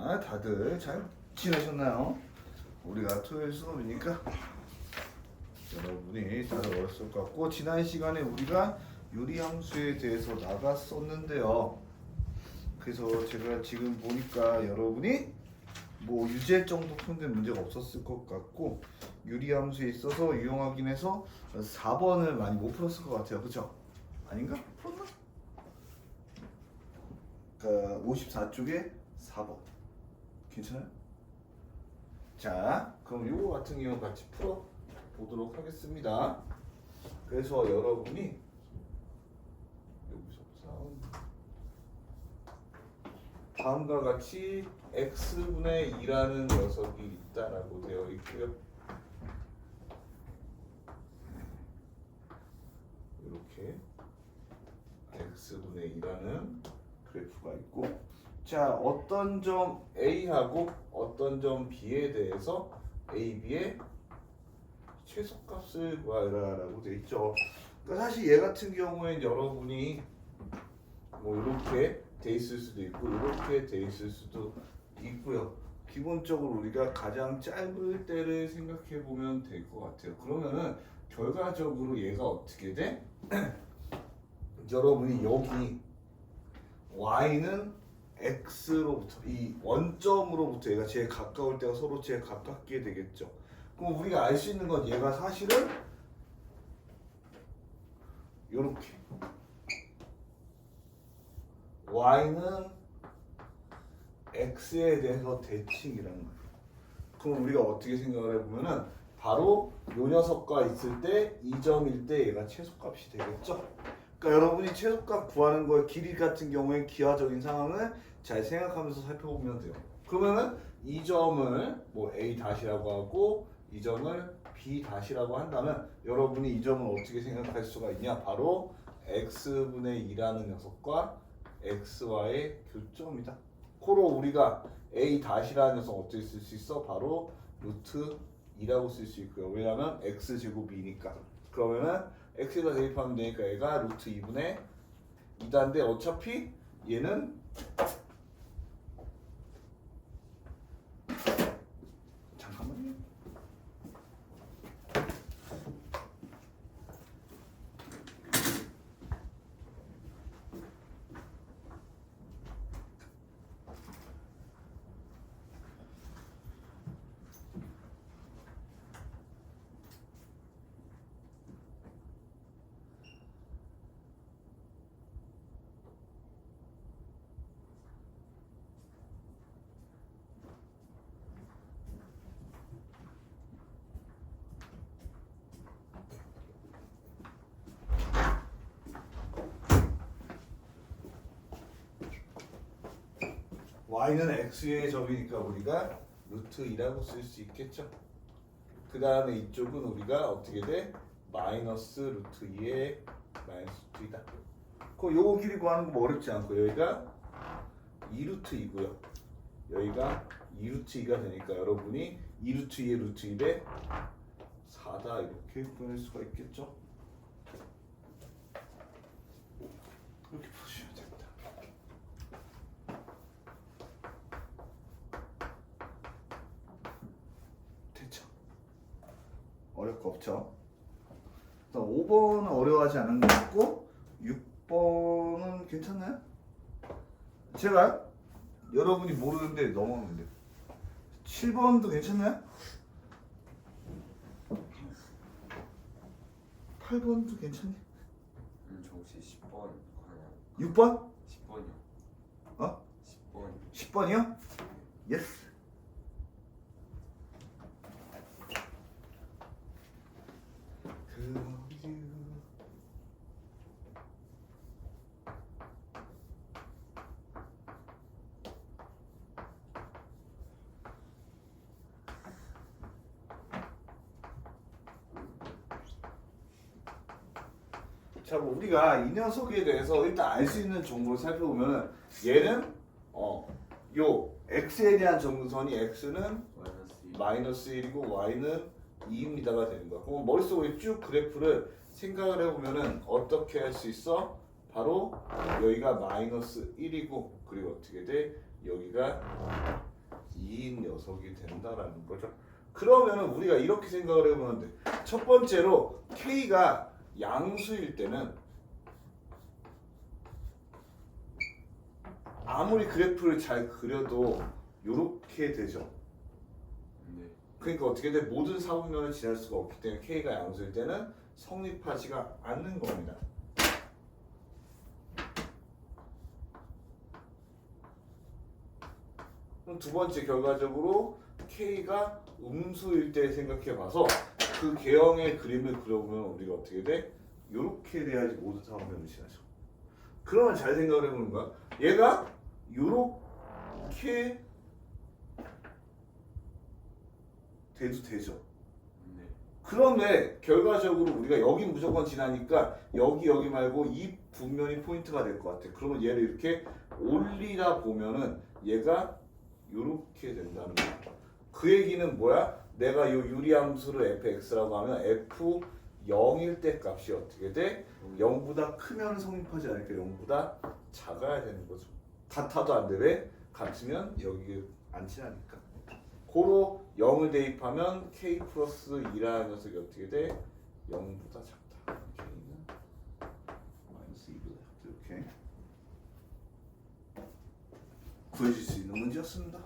자, 다들 잘 지내셨나요? 우리가 토요일 수업이니까 여러분이 다들 어렸을 것 같고, 지난 시간에 우리가 유리함수에 대해서 나갔었는데요. 그래서 제가 지금 보니까 여러분이 뭐 유제 정도 푸는데 문제가 없었을 것 같고, 유리함수에 있어서 유용하긴 해서 4번을 많이 못 풀었을 것 같아요. 그쵸? 아닌가? 풀었나? 그러니까 54쪽에 4번 괜찮아요? 자, 그럼 요거 같은 경우 같이 풀어 보도록 하겠습니다. 그래서 여러분이 여기서 다음과 같이 x분의 2라는 녀석이 있다라고 되어 있고요. 이렇게 x분의 2라는 그래프가 있고, 자, 어떤 점 A하고 어떤 점 B에 대해서 A, B의 최소값을 구하라라고 되어 있죠. 그러니까 사실 얘 같은 경우엔 여러분이 뭐 이렇게 돼 있을 수도 있고 이렇게 돼 있을 수도 있고요. 기본적으로 우리가 가장 짧을 때를 생각해 보면 될 것 같아요. 그러면은 결과적으로 얘가 어떻게 돼? 여러분이 여기 y는 x로부터 이 원점으로부터 얘가 제일 가까울 때가 서로 제일 가깝게 되겠죠. 그럼 우리가 알 수 있는 건 얘가 사실은 이렇게 y는 x에 대해서 대칭이라는 거예요. 그럼 우리가 어떻게 생각을 해보면은 바로 요 녀석과 있을 때 이 점일 때 얘가 최소값이 되겠죠. 그러니까 여러분이 최소값 구하는 거의 길이 같은 경우에 기하적인 상황을 잘 생각하면서 살펴보면 돼요. 그러면은 이 점을 뭐 a 다시라고 하고 이 점을 b 다시라고 한다면 여러분이 이 점을 어떻게 생각할 수가 있냐? 바로 x분의 2라는 녀석과 x와의 교점이다. 코로 우리가 a 다시라는 녀석 어떻게 쓸 수 있어? 바로 루트 2라고 쓸 수 있고요. 왜냐하면 x 제곱이니까. 그러면은 x에다 대입하면 되니까 얘가 루트 2분의 2다인데 어차피 얘는 잠깐만요. y는 x의 점이니까 우리가 루트 2라고 쓸 수 있겠죠. 그 다음에 이쪽은 우리가 어떻게 돼? 마이너스 루트 2의 마이너스 루트 2다. 그 요거 길이 구하는 거 뭐 어렵지 않고 여기가 2루트 2고요. 여기가 2루트 2가 되니까 여러분이 2루트 2의 루트 2에 4다 이렇게 보낼 수가 있겠죠. 이렇게 푸시면 됩니다. 됐죠? 어려울 거 없죠? 5번은 어려워하지 않은 것 같고 6번은 괜찮나요? 제가 여러분이 모르는데 넘어오는데 7번도 괜찮나요? 8번도 괜찮네. 저 혹시 10번 가요? 6번? 10번이요. 어? 10번. 10번이요? 예스. 자, 우리가 이 녀석에 대해서 일단 알 수 있는 정보를 살펴보면 얘는 요 x에 대한 정근선이 x는 마이너스 1이고 y는 2입니다가 되는 거야. 그럼 머릿속에 쭉 그래프를 생각을 해보면은 어떻게 할 수 있어? 바로 여기가 마이너스 1이고 그리고 어떻게 돼? 여기가 2인 녀석이 된다라는 거죠. 그러면은 우리가 이렇게 생각을 해보면 돼. 첫 번째로 K가 양수일 때는 아무리 그래프를 잘 그려도 이렇게 되죠. 네. 그러니까 어떻게 돼? 모든 사분면을 지날 수가 없기 때문에 K가 양수일 때는 성립하지가 않는 겁니다. 그럼 두 번째 결과적으로 K가 음수일 때 생각해봐서 그 개형의 그림을 그려보면 우리가 어떻게 돼? 이렇게 돼야지 모든 사분면을 지나죠. 그러면 잘 생각을 해보는 거야. 얘가 이렇게 돼도 되죠. 네. 그런데 결과적으로 우리가 여기 무조건 지나니까 여기 말고 이 분면이 포인트가 될 것 같아. 그러면 얘를 이렇게 올리다 보면은 얘가 이렇게 된다는 거야. 그 얘기는 뭐야? 내가 이 유리함수를 fx라고 하면 f 0일 때 값이 어떻게 돼? 0보다 크면 성립하지 않으니까 0보다 작아야 되는 거죠. 같아도 안 돼. 왜? 같으면 여기 안 지나니까. 고로 0을 대입하면 k 플러스 2라는 녀석이 어떻게 돼? 0보다 작다. k는 마이너스 2보다 작다. 이렇게 구해줄 수 있는 문제였습니다.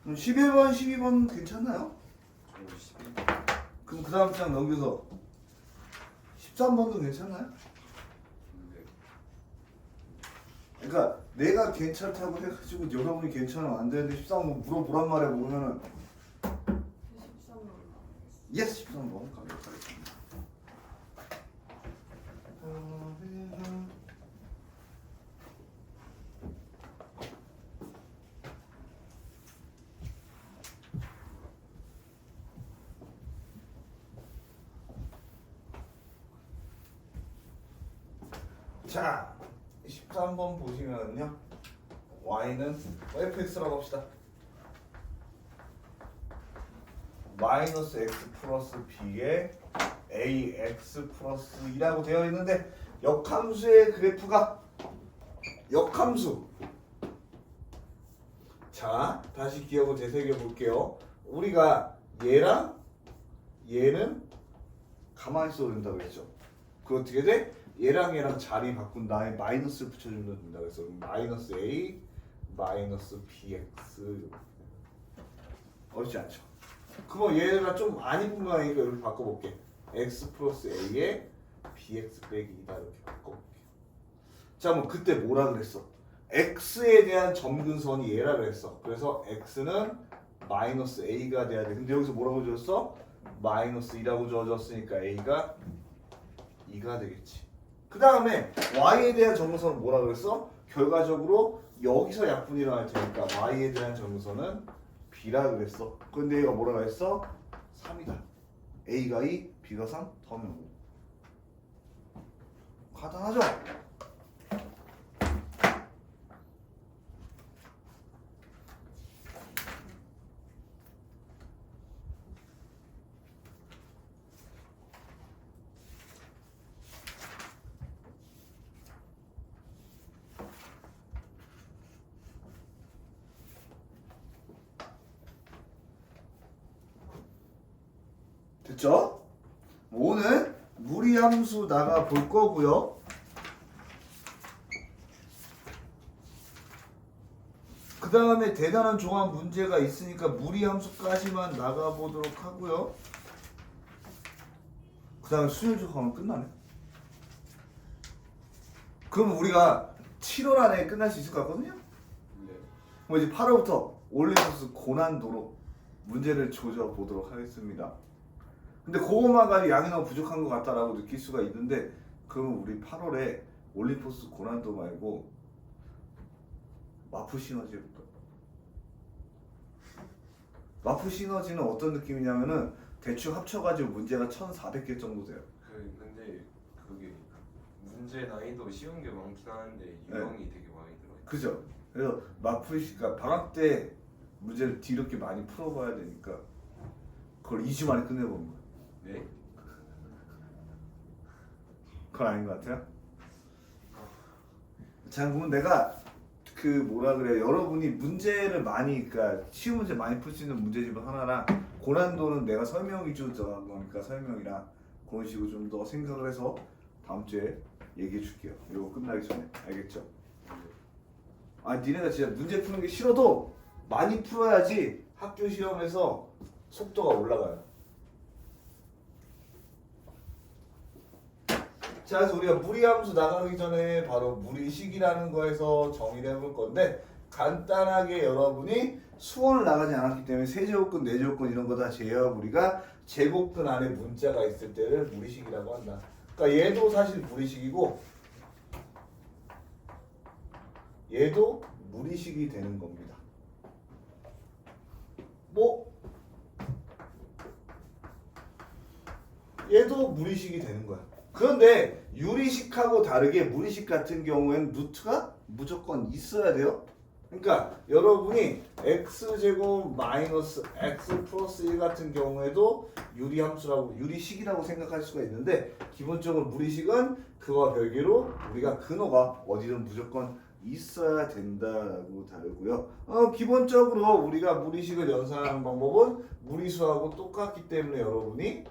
그럼 11번, 12번 괜찮나요? 저 11. 그럼 그 다음 장 넘겨서 13번도 괜찮나요? 네. 그러니까 내가 괜찮다고 해가지고 여러분이 괜찮으면 안 되는데 13번 물어보란 말이야. 모르면은 13번. 예스 13번 가겠습니다. 자, 13번 보시면요. y는 fx라고 합시다. 마이너스 x 플러스 b에 ax 플러스 2라고 되어 있는데 역함수의 그래프가 역함수. 자, 다시 기억을 되새겨 볼게요. 우리가 얘랑 얘는 가만히 있어도 된다고 했죠. 그 어떻게 돼? 얘랑 자리 바꾼 다음에 마이너스를 붙여주면 된다고 했어. 마이너스 a 마이너스 bx 어렵지 않죠? 그럼 얘가 좀 많이 분모하니까 이렇게 바꿔볼게. x 플러스 a에 bx 빼기 2다 이렇게 바꿔볼게. 자, 뭐 그때 뭐라 그랬어? x에 대한 점근선이 얘라 그랬어. 그래서 x는 마이너스 a가 돼야 돼. 근데 여기서 뭐라고 줬어? 마이너스 2라고 주어졌으니까 a가 2가 되겠지. 그 다음에 y에 대한 점근선은 뭐라 그랬어? 결과적으로 여기서 약분이 일어날 테니까 y에 대한 점근선은 b라 그랬어. 근데 얘가 뭐라 그랬어? 3이다. a가 2, b가 3, 더하면 5. 간단하죠? 됐죠? 오늘 무리함수 나가 볼 거고요. 그 다음에 대단한 종합 문제가 있으니까 무리함수까지만 나가 보도록 하고요. 그 다음에 수열적 하면 끝나네. 그럼 우리가 7월 안에 끝날 수 있을 것 같거든요. 네. 그럼 이제 8월부터 올림푸스 고난도로 문제를 조져 보도록 하겠습니다. 근데 그것만 가지고 양이 너무 부족한 것 같다라고 느낄 수가 있는데, 그러면 우리 8월에 올림푸스 고난도 말고 마프 시너지 해볼까? 마프 시너지는 어떤 느낌이냐면은 대충 합쳐가지고 문제가 1,400개 정도 돼요. 근데 문제 난이도 쉬운 게 많긴 하는데 유형이 되게 많이 들어요. 그죠? 그래서 막풀이니까 방학 때 문제를 뒤늦게 많이 풀어봐야 되니까 그걸 2주 만에 끝내보는 거야. 네. 그건 아닌 것 같아요? 자, 그러면 내가 그 뭐라 그래, 여러분이 문제를 많이, 그러니까 쉬운 문제 많이 풀 수 있는 문제집은 하나랑 고난도는 내가 설명 위주로 들어간 거니까 설명이랑 그런 식으로 좀 더 생각을 해서 다음 주에 얘기해 줄게요. 이거 끝나기 전에. 알겠죠? 아, 니네가 진짜 문제 푸는 게 싫어도 많이 풀어야지 학교 시험에서 속도가 올라가요. 자, 그래서 우리가 무리함수 나가기 전에 바로 무리식이라는 거에서 정의를 해볼 건데, 간단하게 여러분이 수원을 나가지 않았기 때문에 세제곱근, 네제곱근 이런 거 다 제외하고 우리가 제곱근 안에 문자가 있을 때를 무리식이라고 한다. 그러니까 얘도 사실 무리식이고 얘도 무리식이 되는 겁니다. 뭐 얘도 무리식이 되는 거야. 그런데 유리식하고 다르게 무리식 같은 경우에는 루트가 무조건 있어야 돼요. 그러니까 여러분이 x제곱 마이너스 x 플러스 1 같은 경우에도 유리함수라고 유리식이라고 생각할 수가 있는데, 기본적으로 무리식은 그와 별개로 우리가 근호가 어디든 무조건 있어야 된다라고 다르고요. 기본적으로 우리가 무리식을 연산하는 방법은 무리수하고 똑같기 때문에 여러분이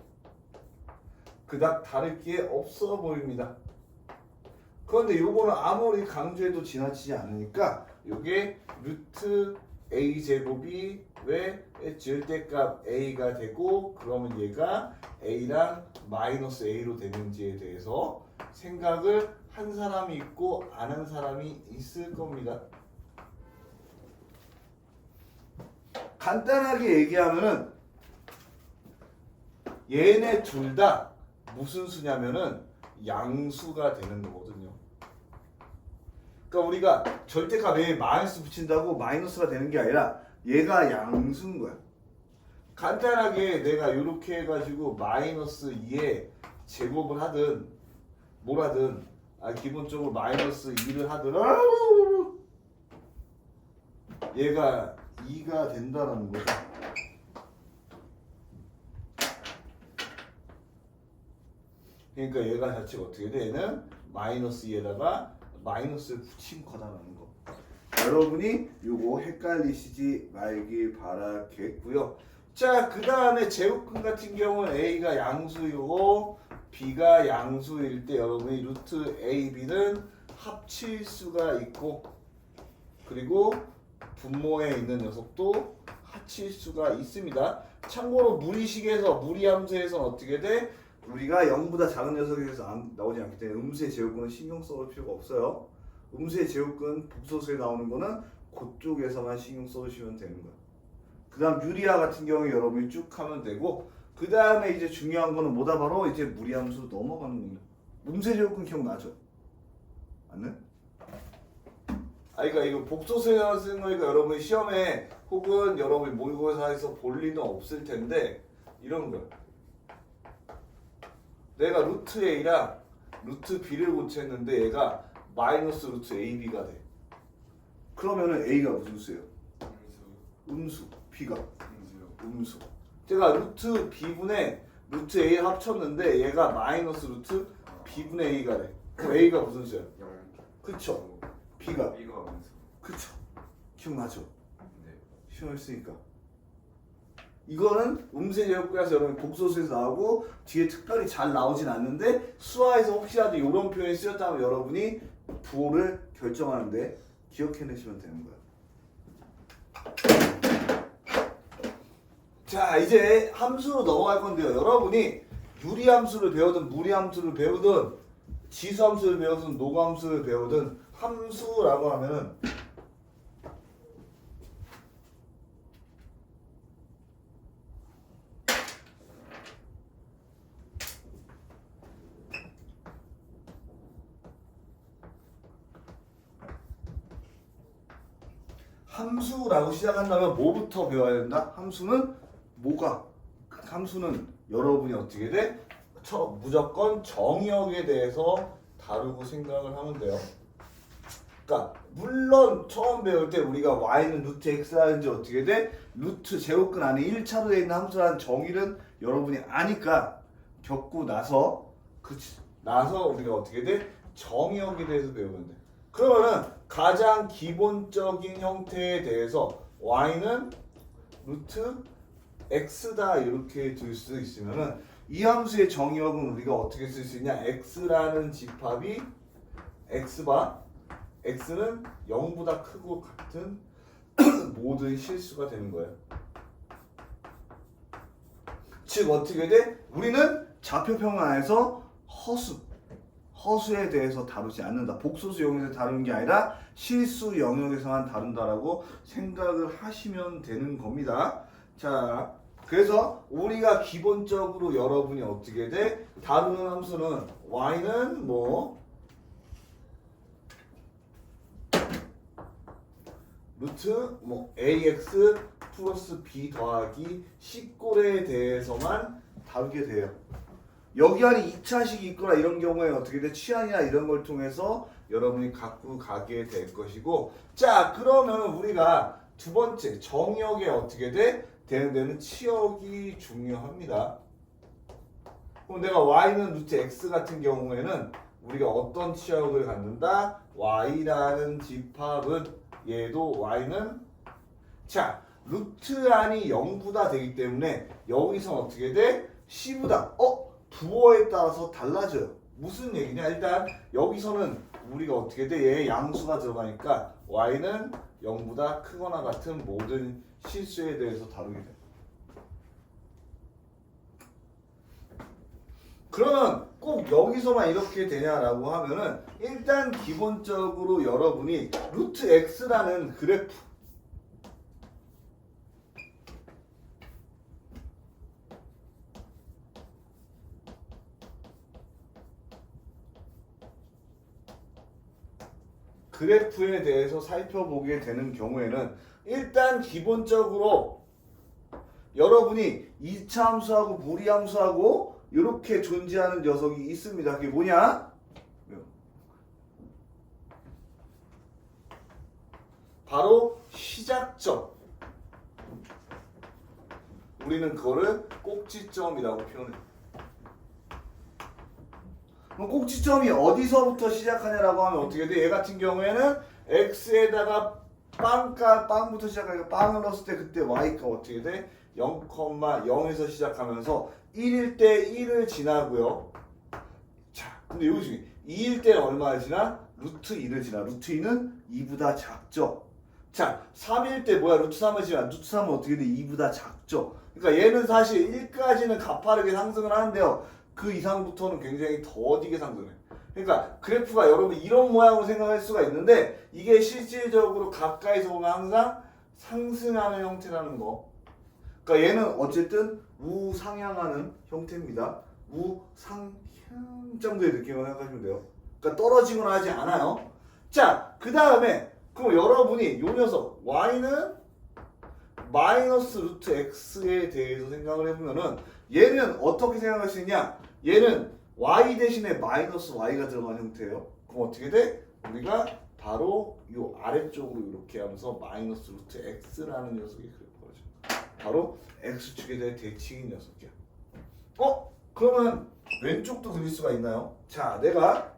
그닥 다를 게 없어 보입니다. 그런데 요거는 아무리 강조해도 지나치지 않으니까 요게 루트 a 제곱이 왜 절대값 a가 되고 그러면 얘가 a랑 마이너스 a로 되는지에 대해서 생각을 한 사람이 있고 안 한 사람이 있을 겁니다. 간단하게 얘기하면은 얘네 둘 다 무슨 수냐면은 양수가 되는 거거든요. 그러니까 우리가 절대값 A에 마이너스 붙인다고 마이너스가 되는 게 아니라 얘가 양수인 거야. 간단하게 내가 이렇게 해가지고 마이너스 2에 제곱을 하든 뭘 하든 기본적으로 마이너스 2를 하든 얘가 2가 된다는 거죠. 그러니까 얘가 자체가 어떻게 돼? 얘는 마이너스 2에다가 마이너스를 붙인 거다라는 거. 여러분이 요거 헷갈리시지 말길 바라겠고요. 자, 그 다음에 제곱근 같은 경우는 A가 양수이고 B가 양수일 때 여러분이 루트 A, B는 합칠 수가 있고, 그리고 분모에 있는 녀석도 합칠 수가 있습니다. 참고로 무리식에서 무리함수에서는 어떻게 돼? 우리가 0보다 작은 녀석에서 나오지 않기 때문에 음수의 제곱근은 신경 써볼 필요가 없어요. 음수의 제곱근 복소수에 나오는 거는 그쪽에서만 신경 써주시면 되는 거예요. 그 다음 유리화 같은 경우에 여러분이 쭉 하면 되고, 그 다음에 이제 중요한 거는 뭐다? 바로 이제 무리함수로 넘어가는 겁니다. 음수의 제곱근 기억나죠? 맞네? 그러니까 이거 복소수에 쓰는 거니까 여러분이 시험에 혹은 여러분이 모의고사에서 볼 리는 없을 텐데 이런 거예요. 내가 루트 A랑 루트 B를 고쳤는데 얘가 마이너스 루트 AB가 돼. 그러면은 A가 무슨 수예요? 음수. B가 음수. 제가 루트 B분의 루트 A를 합쳤는데 얘가 마이너스 루트 B분의 A가 돼. 그럼 A가 무슨 수예요? 그쵸? B가 음수. 그쵸? 기억나죠? 네. 시험했으니까. 이거는 음수의 제곱근에서 여러분 복소수에서 나오고 뒤에 특별히 잘 나오진 않는데 수화에서 혹시라도 이런 표현이 쓰였다면 여러분이 부호를 결정하는데 기억해내시면 되는 거예요. 자, 이제 함수로 넘어갈 건데요. 여러분이 유리함수를 배우든 무리함수를 배우든 지수함수를 배우든 노함수를 배우든 함수라고 하면은 함수라고 시작한다면 뭐부터 배워야 된다? 함수는 뭐가? 함수는 여러분이 어떻게 돼? 무조건 정의역에 대해서 다루고 생각을 하면 돼요. 그러니까 물론 처음 배울 때 우리가 y는 루트 x라는지 어떻게 돼? 루트 제곱근 안에 1차로 되어 있는 함수라는 정의는 여러분이 아니까 겪고 나서 나서 우리가 어떻게 돼? 정의역에 대해서 배우면 돼. 그러면은 가장 기본적인 형태에 대해서 y는 루트 x다 이렇게 들 수 있으면은 이 함수의 정의역은 우리가 어떻게 쓸 수 있냐? x라는 집합이 x바 x는 0보다 크고 같은 모든 실수가 되는 거예요. 즉 어떻게 돼? 우리는 좌표평 안에서 허수에 대해서 다루지 않는다. 복소수 영역에서 다루는 게 아니라 실수 영역에서만 다룬다라고 생각을 하시면 되는 겁니다. 자, 그래서 우리가 기본적으로 여러분이 어떻게 돼? 다루는 함수는 y는 뭐 루트 뭐 ax 플러스 b 더하기 c꼴에 대해서만 다루게 돼요. 여기 안에 2차식이 있거나 이런 경우에 어떻게 돼? 취한이나 이런 걸 통해서 여러분이 갖고 가게 될 것이고, 자 그러면 우리가 두 번째 정역에 어떻게 돼? 되는 데는 치역이 중요합니다. 그럼 내가 y는 루트 x 같은 경우에는 우리가 어떤 치역을 갖는다? y라는 집합은 얘도 y는 자 루트 안이 0보다 되기 때문에 여기서 어떻게 돼? c보다 부호에 따라서 달라져요. 무슨 얘기냐? 일단 여기서는 우리가 어떻게 돼? 얘 양수가 들어가니까 y는 0보다 크거나 같은 모든 실수에 대해서 다루게 돼. 그러면 꼭 여기서만 이렇게 되냐라고 하면은 일단 기본적으로 여러분이 루트 x라는 그래프에 대해서 살펴보게 되는 경우에는 일단 기본적으로 여러분이 2차 함수하고 무리함수하고 이렇게 존재하는 녀석이 있습니다. 그게 뭐냐? 바로 시작점. 우리는 그거를 꼭지점이라고 표현해요. 그럼 꼭지점이 어디서부터 시작하냐라고 하면 어떻게 돼? 얘 같은 경우에는 x에다가 빵부터 시작하니까 빵을 넣었을 때 그때 y가 어떻게 돼? 0,0에서 시작하면서 1일 때 1을 지나고요. 자, 근데 여기 중에 2일 때는 얼마를 지나? 루트 2를 지나. 루트 2는 2보다 작죠. 자, 3일 때 뭐야? 루트 3을 지나. 루트 3은 어떻게 돼? 2보다 작죠. 그러니까 얘는 사실 1까지는 가파르게 상승을 하는데요. 그 이상부터는 굉장히 더디게 상승해. 그러니까 그래프가 여러분 이런 모양으로 생각할 수가 있는데 이게 실질적으로 가까이서 보면 항상 상승하는 형태라는 거. 그러니까 얘는 어쨌든 우상향하는 형태입니다. 우상향 정도의 느낌을 생각하시면 돼요. 그러니까 떨어지거나 하지 않아요. 자, 그 다음에 그럼 여러분이 요 녀석 y는 마이너스 루트 x에 대해서 생각을 해보면은 얘는 어떻게 생각할 수 있냐? 얘는 y 대신에 마이너스 y가 들어간 형태예요. 그럼 어떻게 돼? 우리가 바로 요 아래쪽으로 이렇게 하면서 마이너스 루트 x라는 녀석이 그려버려져. 바로 x축에 대해 대칭인 녀석이야. 그러면 왼쪽도 그릴 수가 있나요? 자, 내가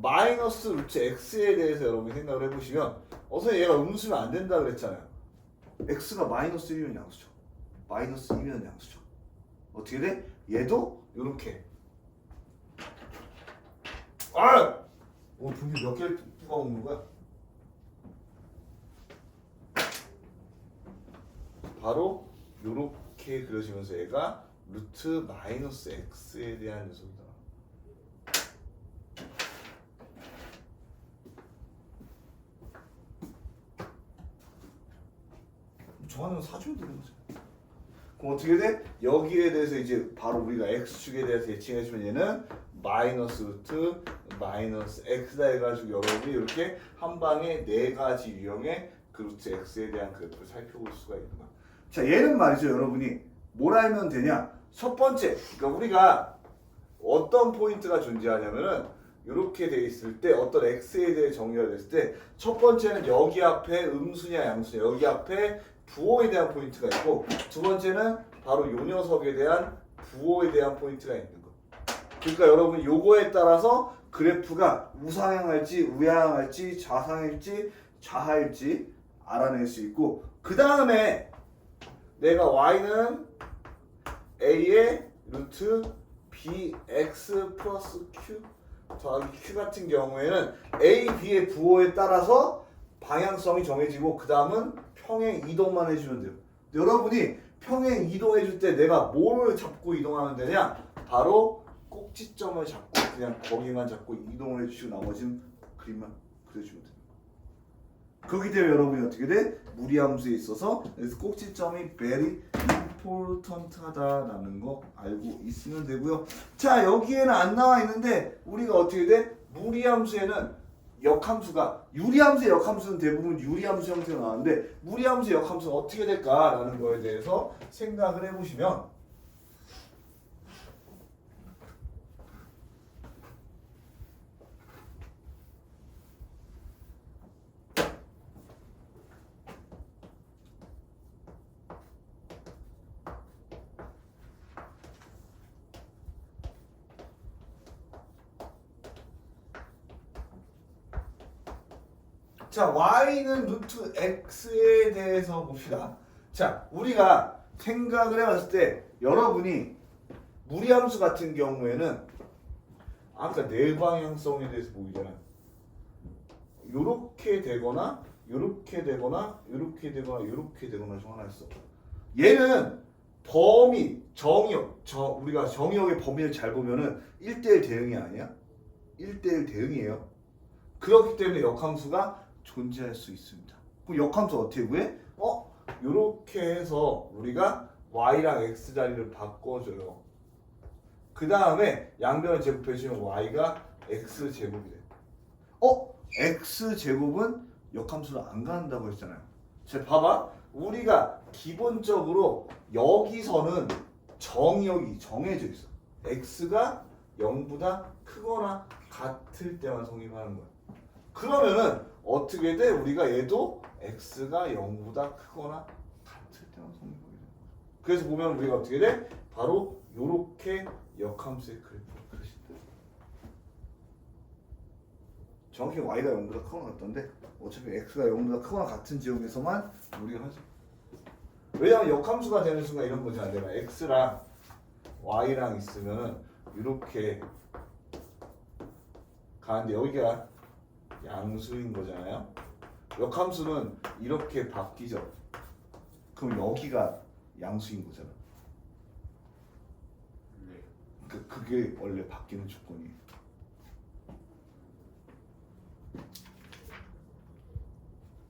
마이너스 루트 x에 대해서 여러분이 생각을 해보시면 선생님 얘가 음수면 안 된다 그랬잖아요. x가 마이너스 1이면 양수죠. 마이너스 2면 양수죠. 어떻게 돼? 얘도 이렇게 분필 몇 개를 뽑아 먹는 거야? 바로 이렇게 그려지면서 얘가 루트 마이너스 x에 대한 녀석이다. 저하는 사줘야 되는 거죠. 그럼 어떻게 돼? 여기에 대해서 이제 바로 우리가 x축에 대해서 대칭해주면 얘는 마이너스 루트 마이너스 x다 해가지고 여러분이 이렇게 한 방에 네 가지 유형의 그 루트 x에 대한 그래프를 살펴볼 수가 있는 거야. 자, 얘는 말이죠, 여러분이 뭘 알면 되냐? 첫 번째, 그러니까 우리가 어떤 포인트가 존재하냐면은 이렇게 돼 있을 때 어떤 x에 대해 정의가 됐을 때 첫 번째는 여기 앞에 음수냐 양수냐 여기 앞에 부호에 대한 포인트가 있고 두 번째는 바로 요 녀석에 대한 부호에 대한 포인트가 있는 거. 그러니까 여러분 요거에 따라서 그래프가 우상향할지 우하향할지 좌상일지 좌하일지 알아낼 수 있고 그 다음에 내가 y는 a의 루트 bx 플러스 q 더하기 q 같은 경우에는 a, b의 부호에 따라서 방향성이 정해지고 그 다음은 평행 이동만 해주면 돼요. 여러분이 평행 이동해줄 때 내가 뭐를 잡고 이동하면 되냐? 바로 꼭지점을 잡고 그냥 거기만 잡고 이동을 해주시고 나머지는 그림만 그려주면 돼요. 그렇기 때문에 여러분이 어떻게 돼? 무리함수에 있어서 그래서 꼭지점이 very important하다라는 거 알고 있으면 되고요. 자 여기에는 안 나와 있는데 우리가 어떻게 돼? 무리함수에는 역함수가 유리함수의 역함수는 대부분 유리함수 형태로 나오는데 무리함수의 역함수는 어떻게 될까라는 거에 대해서 생각을 해보시면 자, y는 루트 x에 대해서 봅시다. 자, 우리가 생각을 해봤을 때 여러분이 무리함수 같은 경우에는 아까 내방향성에 대해서 보이잖아. 요렇게 되거나 요렇게 되거나 요렇게 되거나 요렇게 되거나 중 하나 있어. 얘는 범위, 정의역, 우리가 정의역의 범위를 잘 보면은 1대1 대응이 아니야? 1대1 대응이에요. 그렇기 때문에 역함수가 존재할 수 있습니다. 그럼 역함수 어떻게 구해? 요렇게 해서 우리가 y랑 x 자리를 바꿔줘요. 그 다음에 양변을 제곱해주면 y가 x 제곱이 돼. x 제곱은 역함수를 안 갖는다고 했잖아요. 자, 봐봐. 우리가 기본적으로 여기서는 정의역이 정해져 있어. x가 0보다 크거나 같을 때만 성립하는 거야. 그러면은 어떻게 돼? 우리가 얘도 x가 0보다 크거나 같을 때만 성립하게 되는 거죠. 그래서 보면 우리가 어떻게 돼? 바로 요렇게 역함수의 그래프를 그리신다. 정확히 y가 0보다 크거나 같던데 어차피 x가 0보다 크거나 같은 지역에서만 우리가 하죠. 왜냐면 역함수가 되는 순간 이런 거잖아. 내가 x랑 y랑 있으면 이렇게 가는데 여기가 양수인 거잖아요. 역함수는 이렇게 바뀌죠. 그럼 여기가 양수인 거잖아. 네. 그게 원래 바뀌는 조건이에요.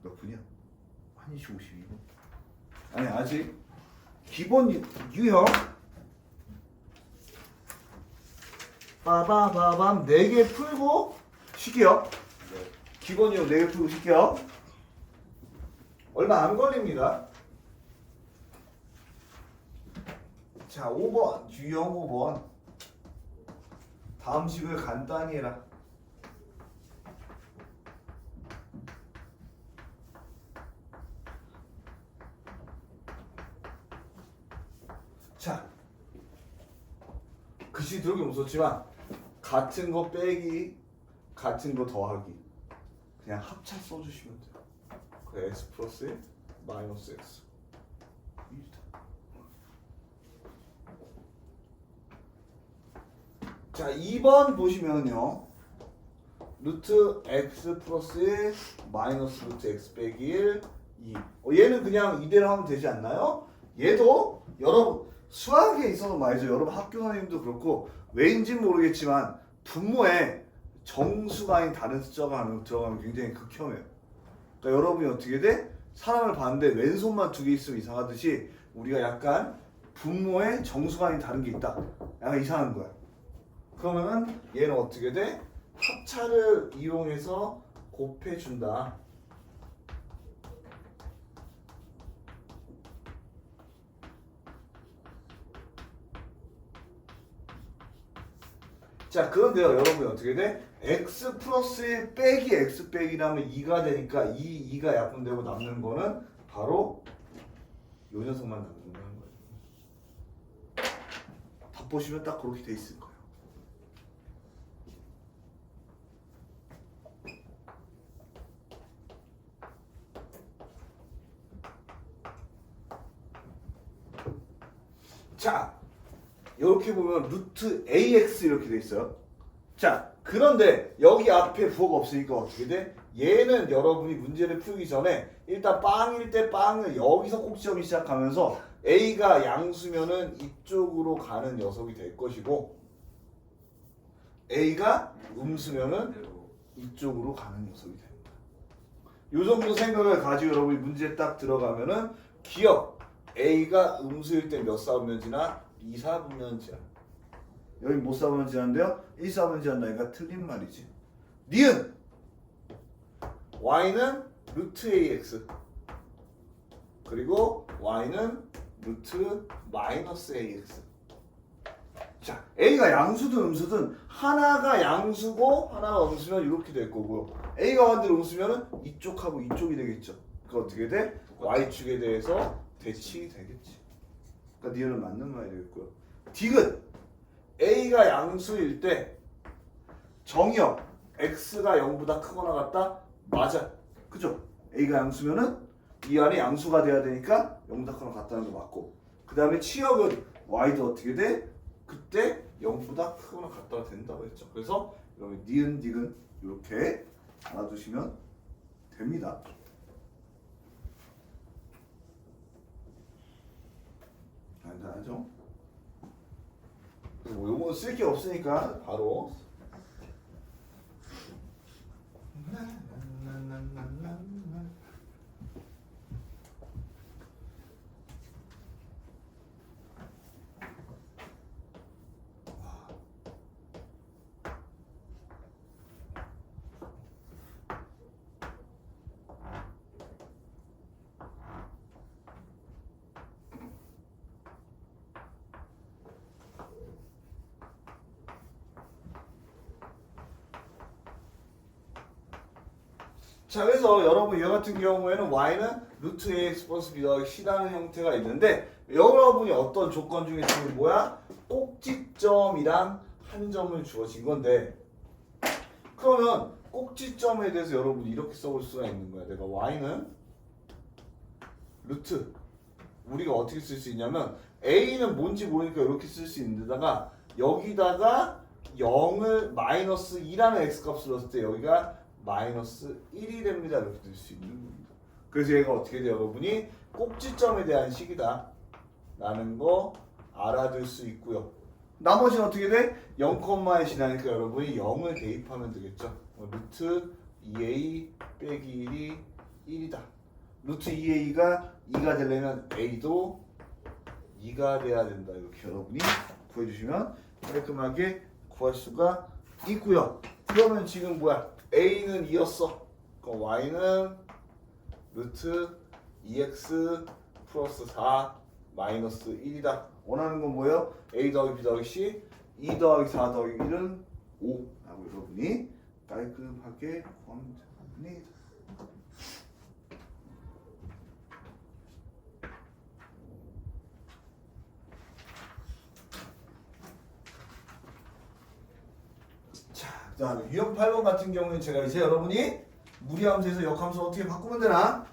몇 분이야? 1시 52분. 아니 아직 기본 유형 빠바바밤 4개 풀고 쉴게요. 네. 기본 유형 4개 풀고 쉴게요. 얼마 안 걸립니다. 자 5번 유형 5번 다음 식을 간단히 해라. 자, 글씨 들어오기 무섭지만 같은 거 빼기, 같은 거 더하기 그냥 합차 써주시면 돼요. 그래 x 플러스 마이너스 x 이렇다. 자 2번 보시면요 루트 x 플러스 1 마이너스 루트 x 빼기 1 2 얘는 그냥 이대로 하면 되지 않나요? 얘도 여러분 수학에 있어서 말이죠. 여러분 학교 선생님도 그렇고 왜인지는 모르겠지만 분모에 정수가 아닌 다른 숫자가 들어가면 굉장히 극혐해요. 그러니까 여러분이 어떻게 돼? 사람을 봤는데 왼손만 2개 있으면 이상하듯이 우리가 약간 분모에 정수가 아닌 다른 게 있다. 약간 이상한 거야. 그러면은 얘는 어떻게 돼? 합차를 이용해서 곱해준다. 자, 그런데요, 여러분이 어떻게 돼? x 플러스 1 빼기 x 빼기 하면 2가 되니까 2가 약분되고 남는 거는 바로 요 녀석만 남는 거예요. 답 보시면 딱 그렇게 돼 있을 거예요. 자, 이렇게 보면 루트 ax 이렇게 돼 있어요. 자, 그런데 여기 앞에 부호가 없으니까 어떻게 돼? 얘는 여러분이 문제를 풀기 전에 일단 빵일 때 빵을 여기서 꼭지점이 시작하면서 a가 양수면은 이쪽으로 가는 녀석이 될 것이고 a가 음수면은 그대로 이쪽으로 가는 녀석이 됩니다. 요 정도 생각을 가지고 여러분이 문제에 딱 들어가면은 기억 a가 음수일 때 몇 사분면 지나? 2, 4분면 지나. 여기 못 사분면 지났는데요? 1, 4분면 지난다니까 틀린 말이지. 니은 y는 루트 ax 그리고 y는 루트 마이너스 ax. 자, a가 양수든 음수든 하나가 양수고 하나가 음수면 이렇게 될 거고요. a가 완전 음수면은 이쪽하고 이쪽이 되겠죠. 그러니까 어떻게 돼? y축에 대해서 대칭이 되겠지. 그러니까 니은은 맞는 말이 되겠고요. 디귿 a가 양수일 때 정의역 x가 0보다 크거나 같다? 맞아. 그죠? a가 양수면은 이 안에 양수가 돼야 되니까 0보다 크거나 같다는 거 맞고 그 다음에 치역은 y도 어떻게 돼? 그때 0보다 크거나 같다가 된다고 했죠. 그래서 여러분 니은 디귿 이렇게 알아두시면 됩니다. 간단하죠? 뭐 요거 쓸 게 없으니까 바로 자, 그래서 여러분 이와 같은 경우에는 y는 루트 ax 플러스 b 더하기 c라는 형태가 있는데 여러분이 어떤 조건 중에 지금 뭐야? 꼭지점이란 한 점을 주어진 건데 그러면 꼭지점에 대해서 여러분이 이렇게 써볼 수가 있는 거야. 내가 y는 루트 우리가 어떻게 쓸 수 있냐면 a는 뭔지 모르니까 이렇게 쓸 수 있는데다가 여기다가 0을 마이너스 2라는 x값을 넣었을 때 여기가 마이너스 1이 됩니다. 이렇게 될 수 있는 겁니다. 그래서 얘가 어떻게 돼요? 여러분이 꼭지점에 대한 식이다 라는 거 알아둘 수 있고요. 나머지는 어떻게 돼? 0,에 지나니까 여러분이 0을 대입하면 되겠죠. 루트 2a 빼기 1이 1이다. 루트 2a가 2가 되려면 a도 2가 돼야 된다. 이렇게 여러분이 구해주시면 깔끔하게 구할 수가 있고요. 그러면 지금 뭐야? a는 2였어. 그럼 y는 루트 2x 플러스 4 마이너스 1이다. 원하는 건 뭐예요? a 더하기 b 더하기 c 2 더하기 4 더하기 1은 5 라고 여러분이 깔끔하게 구하면 됩니다. 자, 그 다음에 유형 8번 같은 경우는 제가 이제 여러분이 무리함수에서 역함수 어떻게 바꾸면 되나?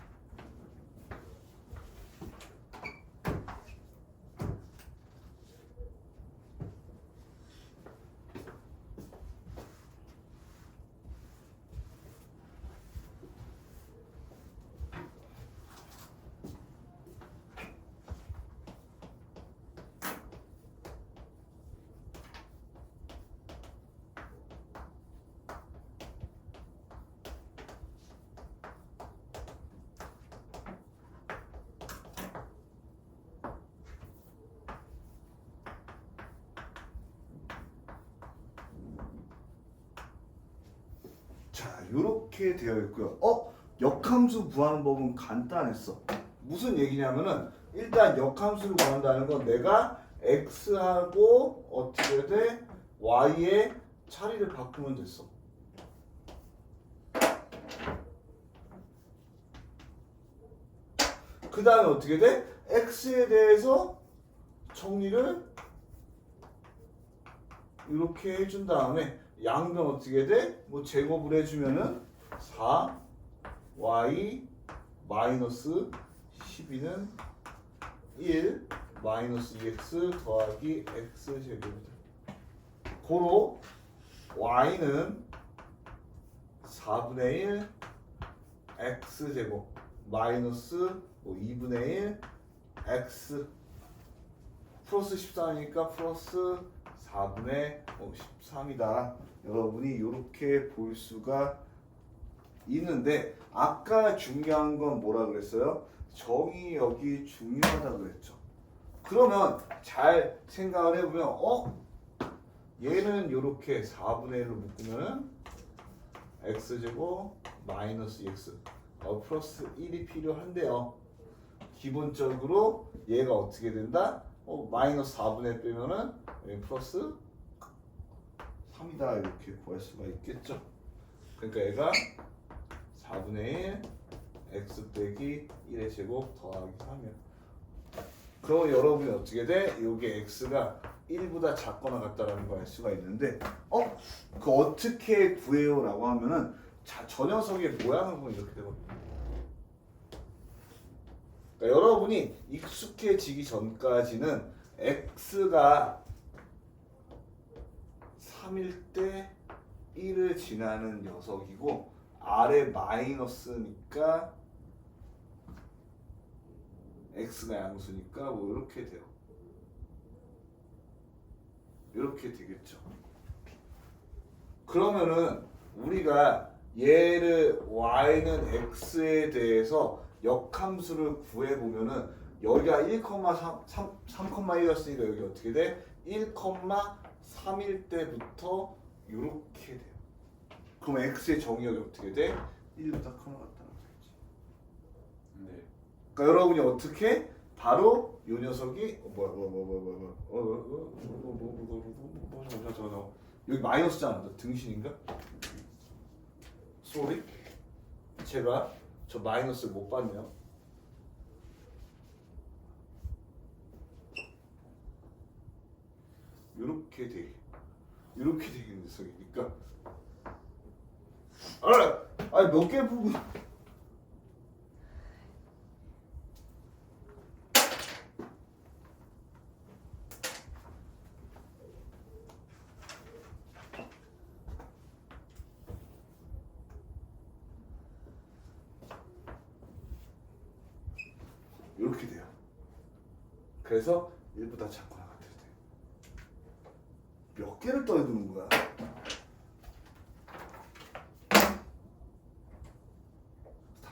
자, 이렇게 되어 있고요. 역함수 구하는 법은 간단했어. 무슨 얘기냐면은 일단 역함수를 구한다는 건 내가 x하고 어떻게 돼? y의 자리를 바꾸면 됐어. 그 다음에 어떻게 돼? x에 대해서 정리를 이렇게 해준 다음에 양변 어떻게 돼? 뭐 제곱을 해주면은 4 y 마이너스 12는 1 마이너스 2x 더하기 x 제곱이다. 고로 y는 4분의 1 x 제곱 마이너스 2분의 1 x 플러스 14니까 플러스 4분의 13이다. 여러분이 이렇게 볼 수가 있는데 아까 중요한 건 뭐라 그랬어요? 정의역이 중요하다고 그랬죠. 그러면 잘 생각을 해보면 얘는 이렇게 4분의 1로 묶으면 x제곱 마이너스 x 플러스 1이 필요한데요. 기본적으로 얘가 어떻게 된다? 마이너스 4분의 1 빼면은 플러스 3이다 이렇게 구할 수가 있겠죠. 그러니까 얘가 4분의 1 x 빼기 1의 제곱 더하기 3이야. 그럼 여러분이 어떻게 돼? 요게 x가 1보다 작거나 같다라는 걸 알 수가 있는데 그 어떻게 구해요? 라고 하면은 저 녀석의 모양을 보면 이렇게 되거든요. 그러니까 여러분이 익숙해지기 전까지는 x가 3일 때 1을 지나는 녀석이고 아래 마이너스니까 x가 양수니까 뭐 이렇게 돼요. 이렇게 되겠죠. 그러면은 우리가 얘를 y는 x에 대해서 역함수를 구해보면은 여기가 3,1이었으니까 여기 어떻게 돼? 1,3일 때부터 이렇게 돼요. 그럼 x의 정의역이 어떻게 돼? 1보다 크거나 같다는 거지. 네. 그러니까 여러분이 어떻게 바로 이 녀석이 여기 마이너스잖아. 너 등신인가? 쏘리? 제가 저 마이너스를 못 봤네요. 이렇게 되는 녀석이니까. 아니 몇 개 부분. 이렇게 돼요. 그래서 1보다 작거나 같을 때 몇 개를 떠두는 거야?